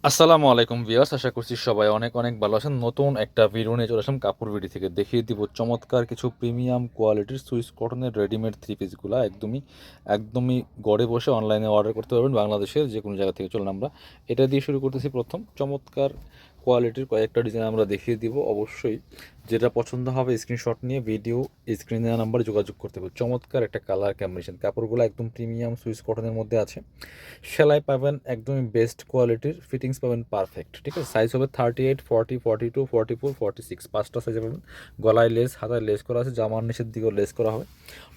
আসসালামু আলাইকুম ভিউয়ার্স, আশা করছি সবাই অনেক অনেক ভালো আছেন। নতুন একটা ভিডিও নিয়ে চলে আসলাম কাপড় বিডি থেকে। দেখিয়ে দিব চমৎকার কিছু প্রিমিয়াম কোয়ালিটির সুইস কটনের রেডিমেড থ্রি পিসগুলো একদমই ঘরে বসে অনলাইনে অর্ডার করতে পারবেন বাংলাদেশের যে কোনো জায়গা থেকে। চলুন আমরা এটা দিয়ে শুরু করতেছি। প্রথম চমৎকার কোয়ালিটির কয়েকটা ডিজাইন আমরা দেখিয়ে দিব। অবশ্যই যেটা পছন্দ হবে স্ক্রিনশট নিয়ে ভিডিও স্ক্রিনে দেওয়া নাম্বারে যোগাযোগ করতে হবে। চমৎকার একটা কালার কম্বিনেশন, কাপড়গুলো একদম প্রিমিয়াম সুইস কটনের মধ্যে আছে। সেলাই পাবেন একদমই বেস্ট কোয়ালিটির, ফিটিংস পাবেন পারফেক্ট। ঠিক আছে, সাইজ হবে 38, 40, 42, 44, 46, পাঁচটা সাইজে পাবেন। গলায় লেস, হাতায় লেস করা আছে, জামার নিচের দিকেও লেস করা হবে।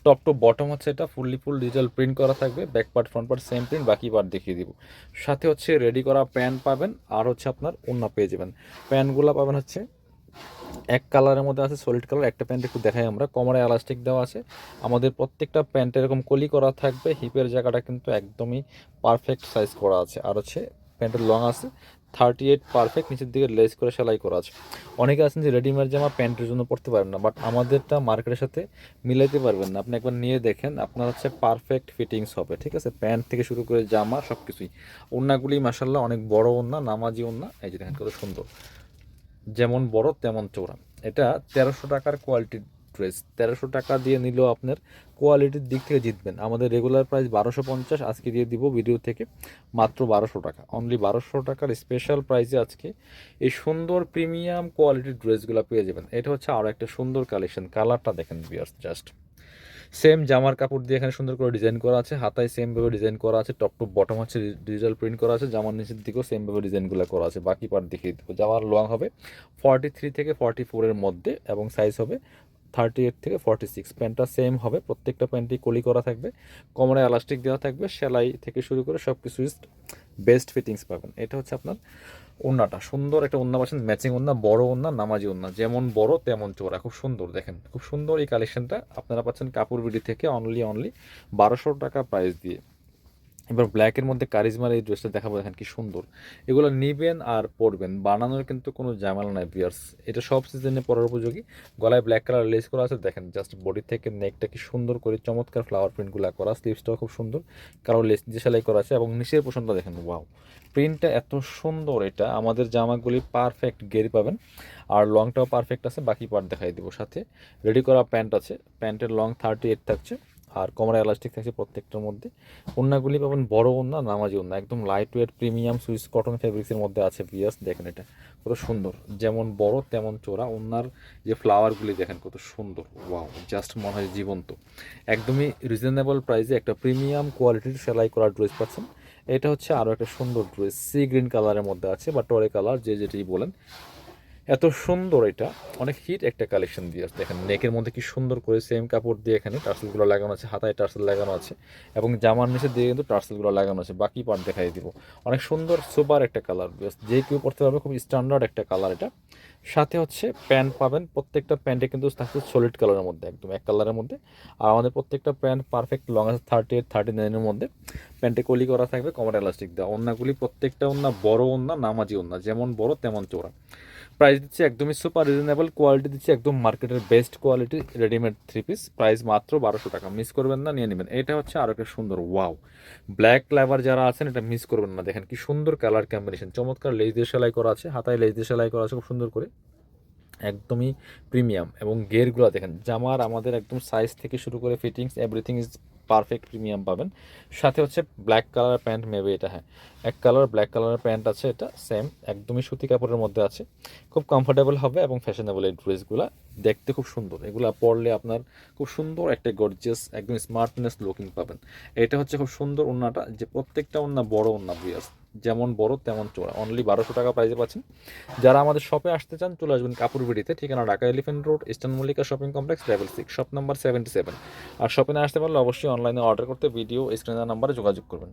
টপ টু বটম হচ্ছে এটা ফুল ডিজিটাল প্রিন্ট করা থাকবে। Back part front part same print, বাকি পার্ট দেখিয়ে দিব। সাথে হচ্ছে রেডি করা প্যান্ট পাবেন, আর হচ্ছে আপনার ওড়না পেয়ে যাবেন। প্যান্টগুলো পাবেন হচ্ছে এক কালারের মধ্যে আছে, সলিড কালার। একটা প্যান্ট একটু দেখাই আমরা, কোমরে এলাস্টিক দেওয়া আছে। আমাদের প্রত্যেকটা প্যান্টে এরকম কলি করা থাকবে। হিপের জায়গাটা কিন্তু একদমই পারফেক্ট সাইজ করা আছে। আর হচ্ছে প্যান্টের লং আছে 38, পারফেক্ট। নিচের দিকে লেস করে সেলাই করা আছে। অনেকে আছেন যে রেডিমেড জামা প্যান্টের জন্য পরতে পারেন না, বাট আমাদেরটা মার্কেটের সাথে মিলাইতে পারবেন না। আপনি একবার নিয়ে দেখেন, আপনার হচ্ছে পারফেক্ট ফিটিংস হবে। ঠিক আছে, প্যান্ট থেকে শুরু করে জামা সব কিছুই। ওড়নাগুলি মাসাল্লাহ অনেক বড় ওড়না, নামাজি ওড়না। এই যে দেখেন কত সুন্দর, যেমন বড় তেমন চওড়া। এটা 1300 টাকার কোয়ালিটির ড্রেস। 1300 টাকা দিয়ে নিলেও আপনার কোয়ালিটির দিক থেকে জিতবেন। আমাদের রেগুলার প্রাইস 1250, আজকে দিয়ে দিব ভিডিও থেকে মাত্র 1200 টাকা। অনলি 1200 টাকার স্পেশাল প্রাইসে আজকে এই সুন্দর প্রিমিয়াম কোয়ালিটির ড্রেসগুলো পেয়ে যাবেন। এটা হচ্ছে আরও একটা সুন্দর কালেকশন। কালারটা দেখেন ভিউয়ার্স, জাস্ট সেম জামার কাপড় দিয়ে এখানে সুন্দর করে ডিজাইন করা আছে। হাতায় সেম ভাবে ডিজাইন করা আছে। টপ টু বটম হচ্ছে ডিজিটাল প্রিন্ট করা আছে। জামার নিচের দিকেও সেম ভাবে ডিজাইনগুলো করা আছে। বাকি পার্ট দেখিয়ে দেবো। জামার লং হবে 43 থেকে 44-এর মধ্যে এবং সাইজ হবে 38 থেকে 46। প্যান্টটা সেম হবে, প্রত্যেকটা প্যান্টই কলি করা থাকবে। কোমরে এলাস্টিক দেওয়া থাকবে। সেলাই থেকে শুরু করে সব কিছু বেস্ট ফিটিংস পাবেন। এটা হচ্ছে আপনার ওড়নাটা, সুন্দর একটা ওড়না পাচ্ছেন, ম্যাচিং ওড়না, বড় ওড়না, নামাজি ওড়না, যেমন বড় তেমন চওড়া। খুব সুন্দর, দেখেন খুব সুন্দর এই কালেকশনটা আপনারা পাচ্ছেন কাপড় বিডি থেকে অনলি 1200 টাকা প্রাইস দিয়ে। এবার ব্ল্যাকের মধ্যে কারিজমার এই ড্রেসটা দেখাবো, দেখেন কি সুন্দর। এগুলো নিবেন আর পরবেন, বানানোর কিন্তু কোনো ঝামেলা নাই ভিউয়ার্স। এটা সব সিজনে পরার উপযোগী। গলায় ব্ল্যাক কালার লেস করা আছে, দেখেন জাস্ট বডি থেকে নেকটা কি সুন্দর করে চমৎকার ফ্লাওয়ার প্রিন্টগুলো করা। স্লিভসটাও খুব সুন্দর, কারো লেস দিয়ে সেলাই করা আছে এবং নিচের পোশনটা দেখেন, ওয়াও প্রিন্টটা এত সুন্দর। এটা আমাদের জামাগুলি পারফেক্ট গেরি পাবেন, আর লংটাও পারফেক্ট আছে। বাকি পার্ট দেখাই দিব। সাথে রেডি করা প্যান্ট আছে, প্যান্টের লং 38 থাকছে, আর কোমরে এলাস্টিক থাকছে প্রত্যেকটার মধ্যে। ওড়নাগুলি পাবেন বড় ওড়না, নামাজি ওড়না, একদম light weight premium Swiss cotton ফেব্রিক্সের মধ্যে আছে। ভিউয়ার্স দেখেন এটা কত সুন্দর, যেমন বড় তেমন চোরা। ওড়নার যে ফ্লাওয়ারগুলি দেখেন কত সুন্দর, ওয়াও জাস্ট মনে হয় জীবন্ত। একদমই রিজনেবল প্রাইসে একটা প্রিমিয়াম কোয়ালিটির সেলাই করা ড্রেস পাচ্ছেন। এটা হচ্ছে আরও একটা সুন্দর ড্রেস, সি গ্রিন কালারের মধ্যে আছে বা টরে কালার, যে যেটি বলেন। এত সুন্দর, এটা অনেক হিট একটা কালেকশন দিয়ে দেখেন। নেকের মধ্যে কি সুন্দর করে সেম কাপড় দিয়ে এখানে টার্সেলগুলো লাগানো আছে, হাতায় টার্সেল লাগানো আছে এবং জামার নিচে দিয়ে কিন্তু টার্সেলগুলো লাগানো আছে। বাকি পার্ট দেখাই দিব। অনেক সুন্দর সুপার একটা কালার, যে কেউ পড়তে পারবে, খুব স্ট্যান্ডার্ড একটা কালার এটা। সাথে হচ্ছে প্যান্ট পাবেন, প্রত্যেকটা প্যান্টে কিন্তু থাকছে সলিড কালারের মধ্যে, একদম এক কালারের মধ্যে। আর আমাদের প্রত্যেকটা প্যান্ট পারফেক্ট লং আছে 38, 39-এর মধ্যে। প্যান্টে কলি করা থাকবে, কমর এলাস্টিক দেওয়া। ওড়নাগুলি প্রত্যেকটা ওড়না বড় ওড়না, নামাজি ওড়না, যেমন বড় তেমন চওড়া। প্রাইস দিচ্ছি একদমই সুপার রিজনেবল, কোয়ালিটি দিচ্ছি একদম মার্কেটের best quality readymade three piece. Price মাত্র 1200 টাকা। মিস করবেন না, নিয়ে নেবেন। এটা হচ্ছে আরও একটা সুন্দর, ওয়াও ব্ল্যাক ফ্লেভার যারা আছেন এটা মিস করবেন না। দেখেন কি সুন্দর কালার কম্বিনেশন, চমৎকার লেস দিয়ে সেলাই করা আছে, হাতায় লেস দিয়ে সেলাই করা আছে খুব সুন্দর করে, একদমই প্রিমিয়াম। এবং গেরগুলো দেখেন, জামার আমাদের একদম সাইজ থেকে শুরু করে fittings everything is perfect premium পাবেন। সাথে হচ্ছে ব্ল্যাক কালার প্যান্ট, মেবি এটা, হ্যাঁ এক কালার ব্ল্যাক কালারের প্যান্ট আছে। এটা সেম একদমই সুতি কাপড়ের মধ্যে আছে, খুব কমফোর্টেবল হবে এবং ফ্যাশনেবল এই ড্রেসগুলো। দেখতে খুব সুন্দর, এগুলো পরলে আপনার খুব সুন্দর একটা গর্জিয়াস একদম স্মার্টনেস লুকিং পাবেন। এটা হচ্ছে খুব সুন্দর ওড়নাটা, যে প্রত্যেকটা ওড়না বড় ওড়না ভিউয়ার্স, যেমন বড় তেমন চওড়া। অনলি 1200 টাকা প্রাইসে পাচ্ছেন। যারা আমাদের শপে আসতে চান চলে আসবেন কাপড় বিডিতে, ঠিকানা Dhaka elephant road, eastern Mallika shopping complex, level 6, shop number 77। আর শপে না আসতে পারলে অবশ্যই অনলাইনে অর্ডার করতে ভিডিও স্ক্রিনের নাম্বারে যোগাযোগ করবেন।